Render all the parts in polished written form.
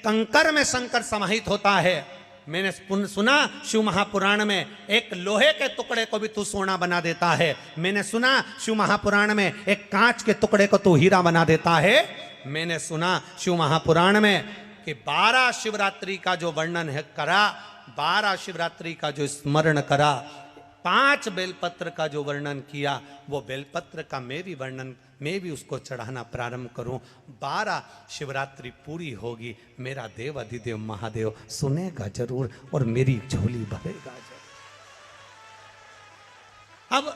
कंकर में शंकर समाहित होता है। मैंने सुना शिव महापुराण में एक लोहे के टुकड़े को भी तू सोना बना देता है। मैंने सुना शिव महापुराण में एक कांच के टुकड़े को तू हीरा बना देता है। मैंने सुना शिव महापुराण में कि 12 शिवरात्रि का जो वर्णन है करा, 12 शिवरात्रि का जो स्मरण करा, 5 बेलपत्र का जो वर्णन किया, वो बेलपत्र का मैं भी उसको चढ़ाना प्रारंभ करूं। 12 शिवरात्रि पूरी होगी, मेरा देव अधिदेव महादेव सुनेगा जरूर और मेरी झोली भरेगा जरूर। अब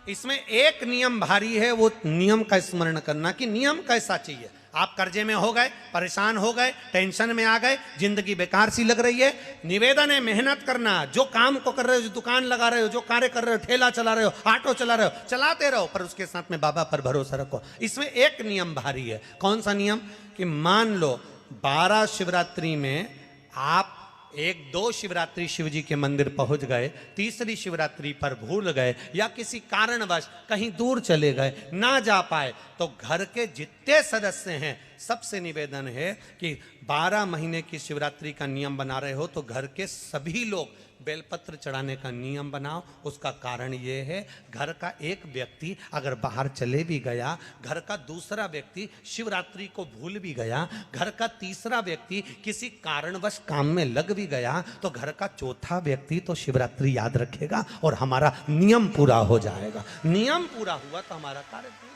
इसमें एक नियम भारी है, वो नियम का स्मरण करना कि नियम कैसा चाहिए। आप कर्जे में हो गए, परेशान हो गए, टेंशन में आ गए, जिंदगी बेकार सी लग रही है, निवेदन है मेहनत करना। जो काम को कर रहे हो, जो दुकान लगा रहे हो, जो कार्य कर रहे हो, ठेला चला रहे हो, ऑटो चला रहे हो, चलाते रहो, पर उसके साथ में बाबा पर भरोसा रखो। इसमें एक नियम भारी है। कौन सा नियम? कि मान लो 12 शिवरात्रि में आप 1-2 शिवरात्रि शिव जी के मंदिर पहुंच गए, तीसरी शिवरात्रि पर भूल गए या किसी कारणवश कहीं दूर चले गए, ना जा पाए, तो घर के जितने सदस्य हैं सबसे निवेदन है कि 12 महीने की शिवरात्रि का नियम बना रहे हो तो घर के सभी लोग बेलपत्र चढ़ाने का नियम बनाओ। उसका कारण ये है, घर का एक व्यक्ति अगर बाहर चले भी गया, घर का दूसरा व्यक्ति शिवरात्रि को भूल भी गया, घर का तीसरा व्यक्ति किसी कारणवश काम में लग भी गया, तो घर का चौथा व्यक्ति तो शिवरात्रि याद रखेगा और हमारा नियम पूरा हो जाएगा। नियम पूरा हुआ तो हमारा कार्य पूरा।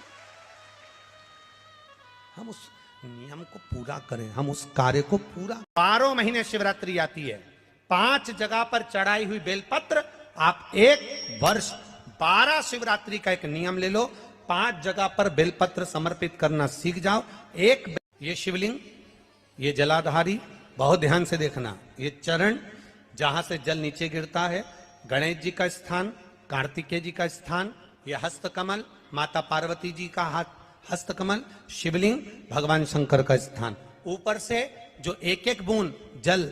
हम उस नियम को पूरा करें, हम उस कार्य को पूरा। 12 महीने शिवरात्रि आती है, 5 जगह पर चढ़ाई हुई बेलपत्र, आप 1 वर्ष 12 शिवरात्रि का एक नियम ले लो, 5 जगह पर बेलपत्र समर्पित करना सीख जाओ। ये शिवलिंग, ये जलाधारी, बहुत ध्यान से देखना, ये चरण जहां से जल नीचे गिरता है, गणेश जी का स्थान, कार्तिकेय जी का स्थान, ये हस्तकमल, माता पार्वती जी का हाथ हस्तकमल, शिवलिंग, भगवान शंकर का स्थान। ऊपर से जो एक एक बूंद जल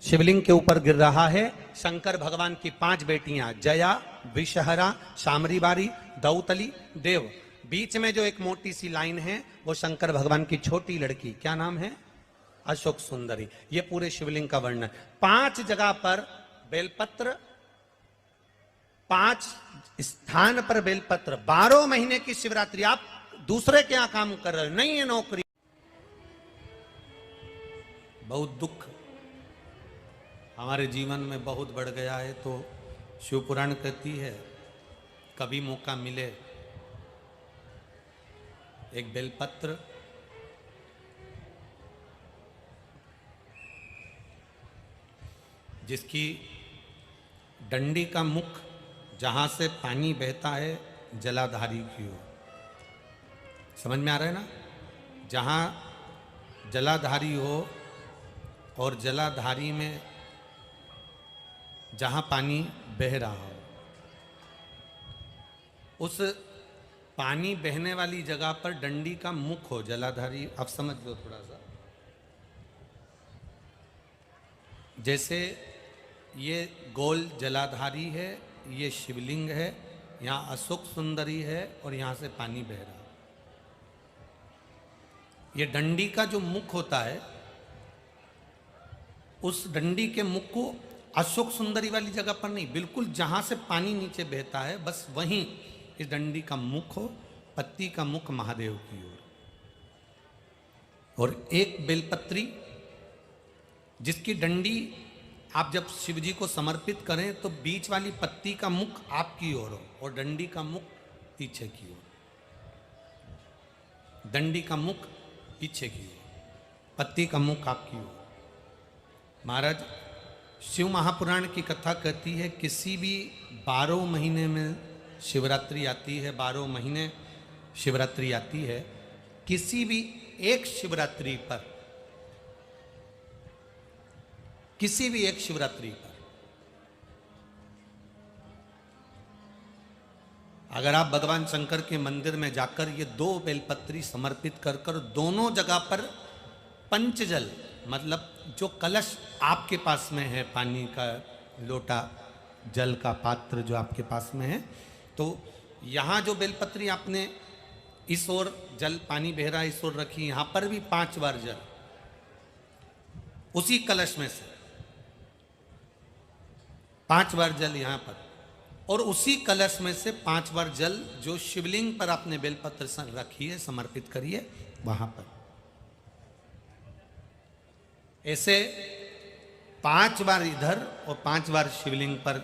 शिवलिंग के ऊपर गिर रहा है, शंकर भगवान की 5 बेटियां जया, विषहरा, शामरीबारी, दौतली, देव। बीच में जो एक मोटी सी लाइन है वो शंकर भगवान की छोटी लड़की, क्या नाम है? अशोक सुंदरी। ये पूरे शिवलिंग का वर्णन। 5 जगह पर बेलपत्र, 5 स्थान पर बेलपत्र। 12 महीने की शिवरात्रि। आप दूसरे क्या काम कर रहे हो? नहीं है नौकरी, बहुत दुख हमारे जीवन में बहुत बढ़ गया है, तो शिव पुराण कहती है कभी मौका मिले एक बेलपत्र जिसकी डंडी का मुख जहां से पानी बहता है जलाधारी की ओर, समझ में आ रहा है ना? जहां जलाधारी हो और जलाधारी में जहां पानी बह रहा हो, उस पानी बहने वाली जगह पर डंडी का मुख हो जलाधारी। अब समझ लो थोड़ा सा, जैसे ये गोल जलाधारी है, ये शिवलिंग है, यहाँ अशोक सुंदरी है और यहाँ से पानी बह रहा है। ये डंडी का जो मुख होता है, उस डंडी के मुख को अशोक सुंदरी वाली जगह पर नहीं, बिल्कुल जहां से पानी नीचे बहता है बस वहीं इस डंडी का मुख हो, पत्ती का मुख महादेव की ओर। और एक बेलपत्री जिसकी डंडी आप जब शिव जी को समर्पित करें तो बीच वाली पत्ती का मुख आपकी ओर हो और डंडी का मुख पीछे की ओर। डंडी का मुख पीछे की ओर, पत्ती का मुख आपकी ओर। महाराज, शिव महापुराण की कथा कहती है किसी भी 12 महीने में शिवरात्रि आती है, 12 महीने शिवरात्रि आती है, किसी भी एक शिवरात्रि पर, किसी भी एक शिवरात्रि पर अगर आप भगवान शंकर के मंदिर में जाकर ये 2 बेलपत्री समर्पित कर कर दोनों जगह पर पंचजल, मतलब जो कलश आपके पास में है, पानी का लोटा, जल का पात्र जो आपके पास में है, तो यहाँ जो बेलपत्री आपने इस ओर जल पानी बह रहा है इस ओर रखी, यहाँ पर भी 5 बार जल, उसी कलश में से 5 बार जल यहां पर, और उसी कलश में से 5 बार जल जो शिवलिंग पर आपने बेलपत्र रखिए, समर्पित करिए वहां पर। ऐसे 5 बार इधर और 5 बार शिवलिंग पर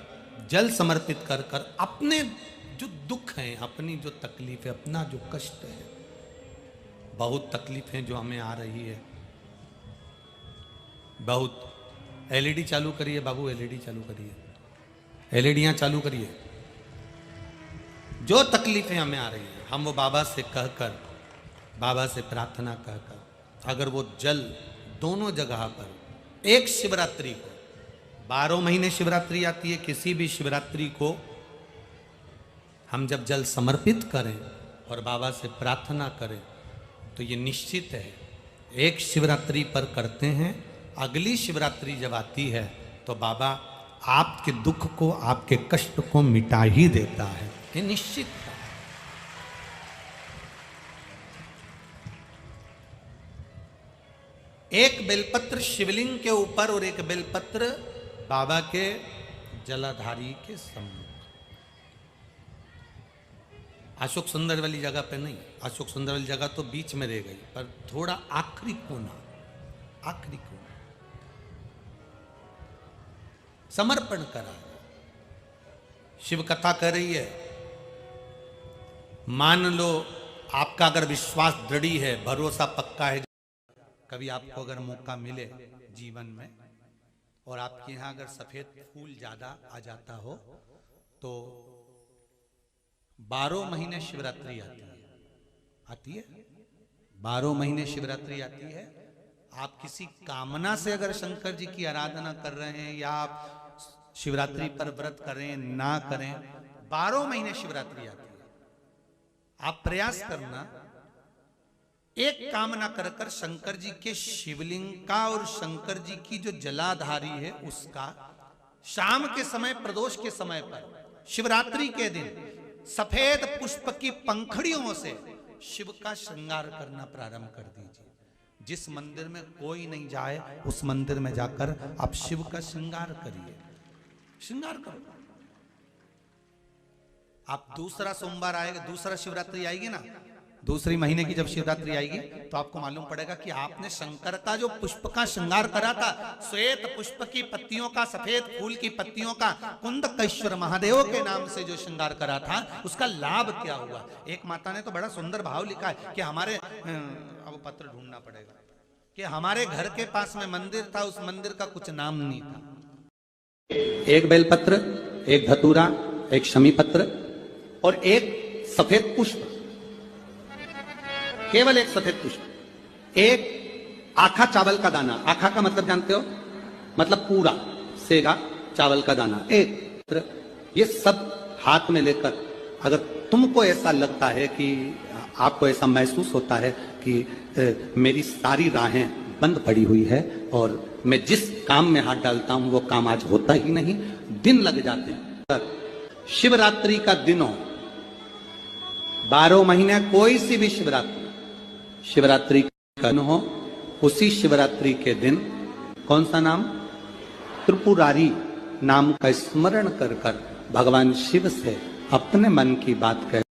जल समर्पित कर कर अपने जो दुख हैं, अपनी जो तकलीफ है, अपना जो कष्ट है, बहुत तकलीफें जो हमें आ रही है, बहुत। एलईडी चालू करिए बाबू, एलईडी चालू करिए, एलईडियां चालू करिए। जो तकलीफें हमें आ रही है, हम वो बाबा से कहकर, बाबा से प्रार्थना कहकर, अगर वो जल दोनों जगह पर एक शिवरात्रि को, 12 महीने शिवरात्रि आती है, किसी भी शिवरात्रि को हम जब जल समर्पित करें और बाबा से प्रार्थना करें तो ये निश्चित है, एक शिवरात्रि पर करते हैं, अगली शिवरात्रि जब आती है तो बाबा आपके दुख को, आपके कष्ट को मिटा ही देता है, ये निश्चित है। एक बेलपत्र शिवलिंग के ऊपर और एक बेलपत्र बाबा के जलाधारी के सम्मुख। अशोक सुंदर वाली जगह पे नहीं, अशोक सुंदर वाली जगह तो बीच में रह गई, पर थोड़ा आखिरी कोना, आखिरी कोना समर्पण करा। शिव कथा कर रही है, मान लो आपका अगर विश्वास दृढ़ है, भरोसा पक्का है, कभी आपको अगर मौका मिले जीवन में और आपके यहां अगर सफेद फूल ज्यादा आ जाता हो तो 12 महीने शिवरात्रि आती है 12 महीने शिवरात्रि आती है। आप किसी कामना से अगर शंकर जी की आराधना कर रहे हैं या आप शिवरात्रि पर व्रत करें ना करें, 12 महीने शिवरात्रि आती है। आप प्रयास करना, एक कामना कर कर शंकर जी के शिवलिंग का और शंकर जी की जो जलाधारी है उसका शाम के समय, प्रदोष के समय पर, शिवरात्रि के दिन सफेद पुष्प की पंखड़ियों से शिव का श्रृंगार करना प्रारंभ कर दीजिए। जिस मंदिर में कोई नहीं जाए उस मंदिर में जाकर आप शिव का श्रृंगार करिए, श्रृंगार करो। आप दूसरा सोमवार आएगा, दूसरा शिवरात्रि आएगी ना, दूसरी महीने की जब शिवरात्रि आएगी तो आपको मालूम पड़ेगा कि आपने शंकर का जो पुष्प का श्रृंगार करा था, श्वेत पुष्प की पत्तियों का, सफेद फूल की पत्तियों का, कुंदकेश्वर महादेव के नाम से जो श्रृंगार करा था, उसका लाभ क्या हुआ। एक माता ने तो बड़ा सुंदर भाव लिखा है कि हमारे, अब पत्र ढूंढना पड़ेगा, कि हमारे घर के पास में मंदिर था, उस मंदिर का कुछ नाम नहीं था। एक बेलपत्र, एक धतूरा, एक शमी पत्र और एक सफेद पुष्प, केवल एक सफेद पुष्प, एक आखा चावल का दाना। आखा का मतलब जानते हो, मतलब पूरा सेगा चावल का दाना, एक। ये सब हाथ में लेकर, अगर तुमको ऐसा लगता है कि आपको ऐसा महसूस होता है कि मेरी सारी राहें बंद पड़ी हुई है और मैं जिस काम में हाथ डालता हूं वो काम आज होता ही नहीं, दिन लग जाते हैं। शिवरात्रि का दिन हो, 12 महीने कोई सी भी शिवरात्रि का दिन हो, उसी शिवरात्रि के दिन कौन सा नाम, त्रिपुरारी नाम का स्मरण कर कर भगवान शिव से अपने मन की बात कह